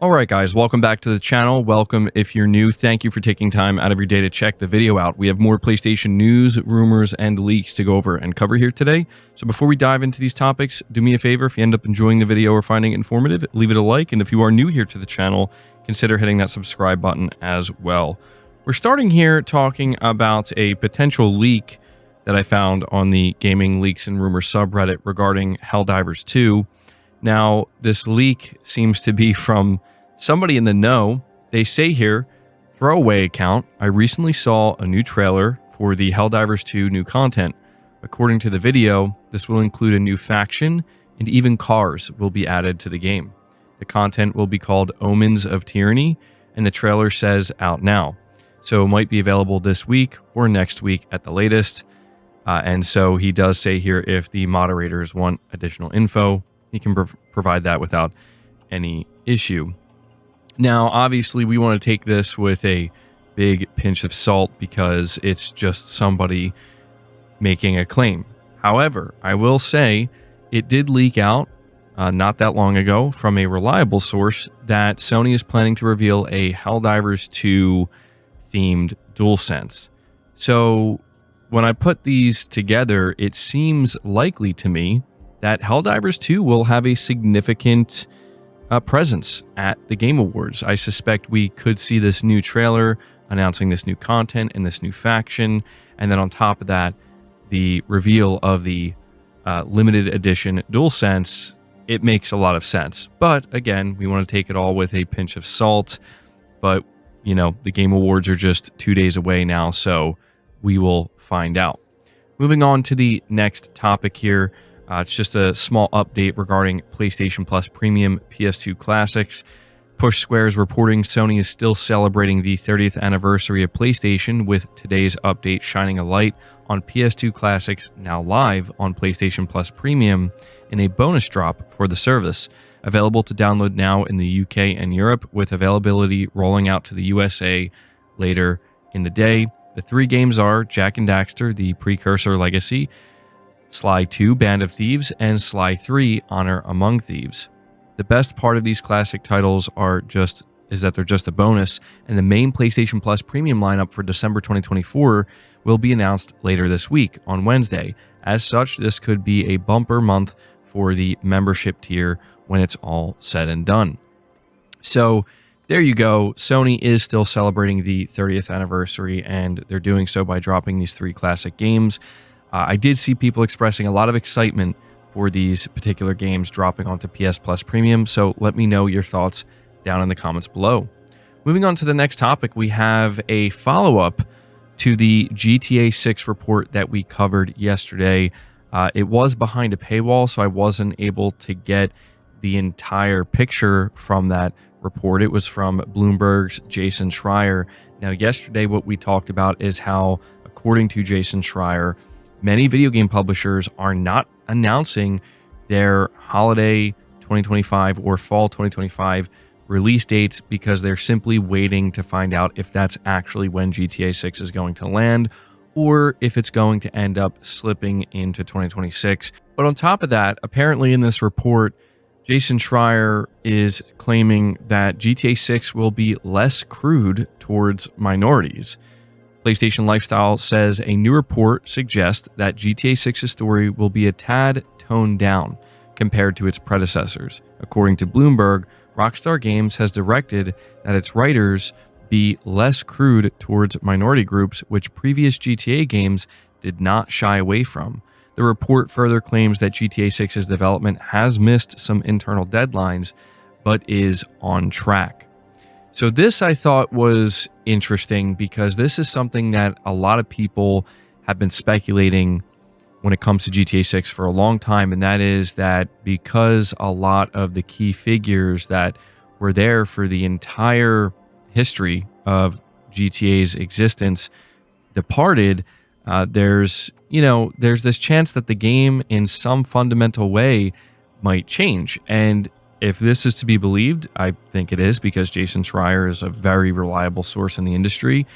Alright guys, welcome back to the channel. Welcome if you're new. Thank you for taking time out of your day to check the video out. We have more PlayStation news, rumors, and leaks to go over and cover here today. So before we dive into these topics, do me a favor, if you end up enjoying the video or finding it informative, leave it a like, and if you are new here to the channel, consider hitting that subscribe button as well. We're starting here talking about a potential leak that I found on the Gaming Leaks and Rumors subreddit regarding Helldivers 2. Now, this leak seems to be from somebody in the know. They say here, throwaway account, I recently saw a new trailer for the Helldivers 2 new content. According to the video, this will include a new faction and even cars will be added to the game. The content will be called Omens of Tyranny and the trailer says out now. So it might be available this week or next week at the latest. And so he does say here if the moderators want additional info, he can provide that without any issue. Now, obviously, we want to take this with a big pinch of salt because it's just somebody making a claim. However, I will say it did leak out not that long ago from a reliable source that Sony is planning to reveal a Helldivers 2 themed DualSense. So when I put these together, it seems likely to me that Helldivers 2 will have a significant presence at the Game Awards. I suspect we could see this new trailer announcing this new content and this new faction, and then on top of that, the reveal of the limited edition DualSense. It makes a lot of sense. But again, we want to take it all with a pinch of salt. But, you know, the Game Awards are just 2 days away now, so we will find out. Moving on to the next topic here. It's just a small update regarding PlayStation Plus Premium PS2 Classics. Push Squares reporting Sony is still celebrating the 30th anniversary of PlayStation, with today's update shining a light on PS2 Classics now live on PlayStation Plus Premium in a bonus drop for the service. Available to download now in the UK and Europe, with availability rolling out to the USA later in the day. The three games are Jak and Daxter, the Precursor Legacy, Sly 2, Band of Thieves, and Sly 3, Honor Among Thieves. The best part of these classic titles is that they're just a bonus, and the main PlayStation Plus Premium lineup for December 2024 will be announced later this week on Wednesday. As such, this could be a bumper month for the membership tier when it's all said and done. So there you go. Sony is still celebrating the 30th anniversary, and they're doing so by dropping these three classic games. I did see people expressing a lot of excitement for these particular games dropping onto PS Plus Premium, so let me know your thoughts down in the comments below. Moving on to the next topic, we have a follow-up to the GTA 6 report that we covered yesterday. It was behind a paywall, so I wasn't able to get the entire picture from that report. It was from Bloomberg's Jason Schreier. Now, yesterday what we talked about is how, according to Jason Schreier, many video game publishers are not announcing their holiday 2025 or fall 2025 release dates because they're simply waiting to find out if that's actually when GTA 6 is going to land or if it's going to end up slipping into 2026. But on top of that, apparently in this report, Jason Schreier is claiming that GTA 6 will be less crude towards minorities. PlayStation Lifestyle says a new report suggests that GTA 6's story will be a tad toned down compared to its predecessors. According to Bloomberg, Rockstar Games has directed that its writers be less crude towards minority groups, which previous GTA games did not shy away from. The report further claims that GTA 6's development has missed some internal deadlines, but is on track. So this I thought was interesting because this is something that a lot of people have been speculating when it comes to GTA 6 for a long time, and that is that because a lot of the key figures that were there for the entire history of GTA's existence departed, there's this chance that the game in some fundamental way might change. And if this is to be believed, I think it is because Jason Schreier is a very reliable source in the industry.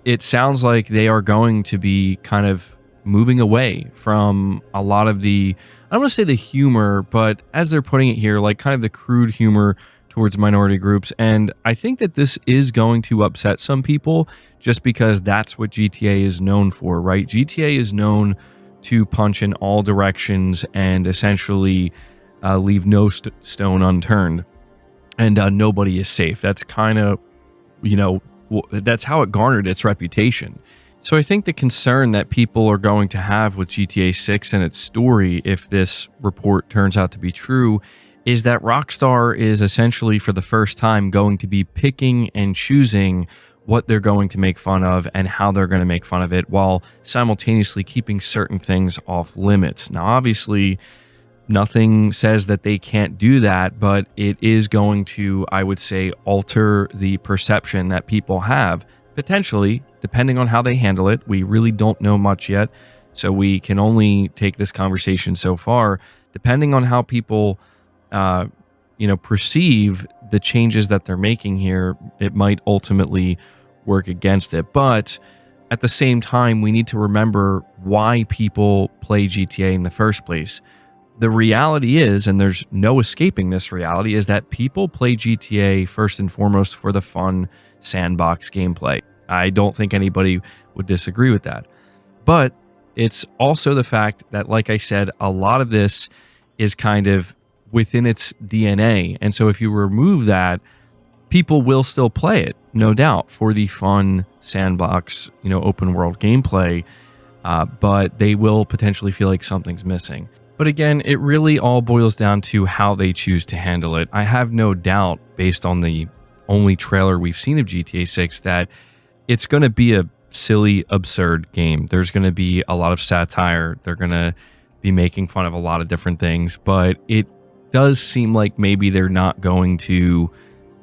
It sounds like they are going to be kind of moving away from a lot of the, I don't want to say the humor, but as they're putting it here, like kind of the crude humor towards minority groups. And I think that this is going to upset some people just because that's what GTA is known for, right? GTA is known to punch in all directions and essentially leave no stone unturned. And nobody is safe. That's kind of, that's how it garnered its reputation. So I think the concern that people are going to have with GTA 6 and its story, if this report turns out to be true, is that Rockstar is essentially for the first time going to be picking and choosing what they're going to make fun of and how they're going to make fun of it, while simultaneously keeping certain things off limits. Now, obviously, nothing says that they can't do that, but it is going to, I would say, alter the perception that people have, potentially, depending on how they handle it. We really don't know much yet, so we can only take this conversation so far. Depending on how people, perceive the changes that they're making here, it might ultimately work against it. But at the same time, we need to remember why people play GTA in the first place. The reality is, and there's no escaping this reality, is that people play GTA first and foremost for the fun sandbox gameplay. I don't think anybody would disagree with that. But it's also the fact that, like I said, a lot of this is kind of within its DNA. And so if you remove that, people will still play it, no doubt, for the fun sandbox, open world gameplay. But they will potentially feel like something's missing. But again, it really all boils down to how they choose to handle it. I have no doubt, based on the only trailer we've seen of GTA 6, that it's going to be a silly, absurd game. There's going to be a lot of satire. They're going to be making fun of a lot of different things. But it does seem like maybe they're not going to,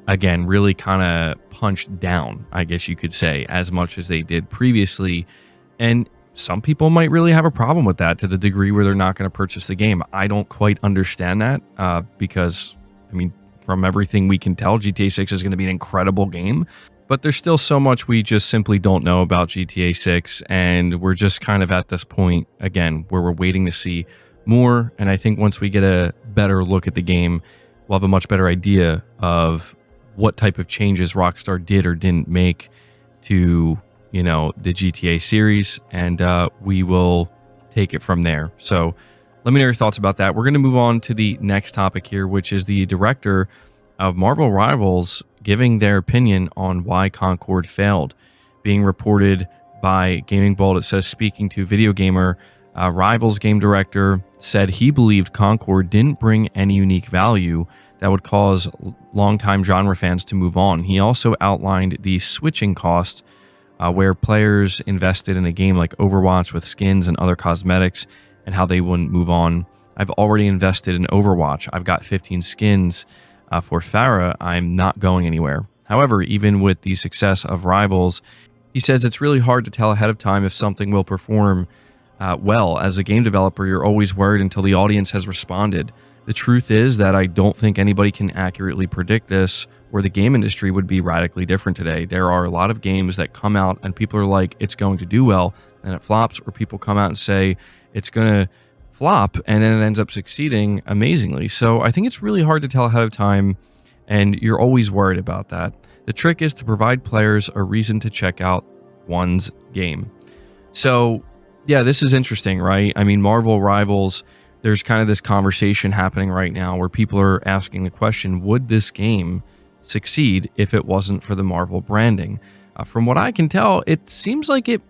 again, really kind of punch down, I guess you could say, as much as they did previously. And some people might really have a problem with that, to the degree where they're not going to purchase the game. I don't quite understand that because, from everything we can tell, GTA 6 is going to be an incredible game. But there's still so much we just simply don't know about GTA 6. And we're just kind of at this point, again, where we're waiting to see more. And I think once we get a better look at the game, we'll have a much better idea of what type of changes Rockstar did or didn't make to the GTA series, and we will take it from there. So let me know your thoughts about that. We're going to move on to the next topic here, which is the director of Marvel Rivals giving their opinion on why Concord failed. Being reported by Gaming Bolt, it says, speaking to Video Gamer, Rivals game director said he believed Concord didn't bring any unique value that would cause longtime genre fans to move on. He also outlined the switching cost where players invested in a game like Overwatch with skins and other cosmetics, and how they wouldn't move on. I've already invested in Overwatch. I've got 15 skins for Farah. I'm not going anywhere. However, even with the success of Rivals, he says it's really hard to tell ahead of time if something will perform well. As a game developer, you're always worried until the audience has responded. The truth is that I don't think anybody can accurately predict this, where the game industry would be radically different today. There are a lot of games that come out and people are like, it's going to do well, and it flops, or people come out and say it's going to flop, and then it ends up succeeding amazingly. So I think it's really hard to tell ahead of time, and you're always worried about that. The trick is to provide players a reason to check out one's game. So yeah, this is interesting, right? Marvel Rivals, there's kind of this conversation happening right now where people are asking the question, would this game succeed if it wasn't for the Marvel branding? From what I can tell, it seems like it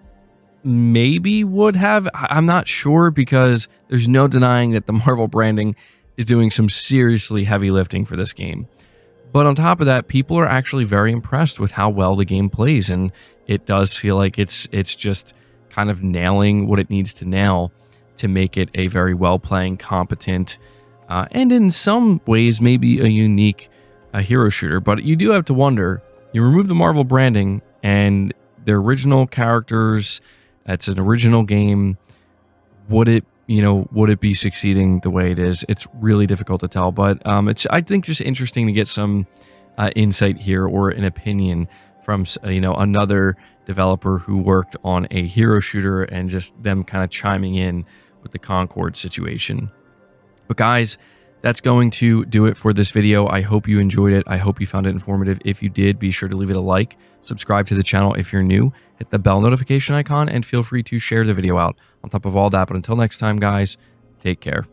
maybe would have. I'm not sure, because there's no denying that the Marvel branding is doing some seriously heavy lifting for this game. But on top of that, people are actually very impressed with how well the game plays, and it does feel like it's just kind of nailing what it needs to nail to make it a very well-playing, competent, and in some ways maybe a unique hero shooter. But you do have to wonder, you remove the Marvel branding and the original characters, it's an original game, would it be succeeding the way it is? It's really difficult to tell, but it's, I think, just interesting to get some insight here, or an opinion from another developer who worked on a hero shooter, and just them kind of chiming in with the Concord situation. But guys, That's going to do it for this video. I hope you enjoyed it. I hope you found it informative. If you did, be sure to leave it a like, subscribe to the channel if you're new, hit the bell notification icon, and feel free to share the video out. On top of all that, but until next time, guys, take care.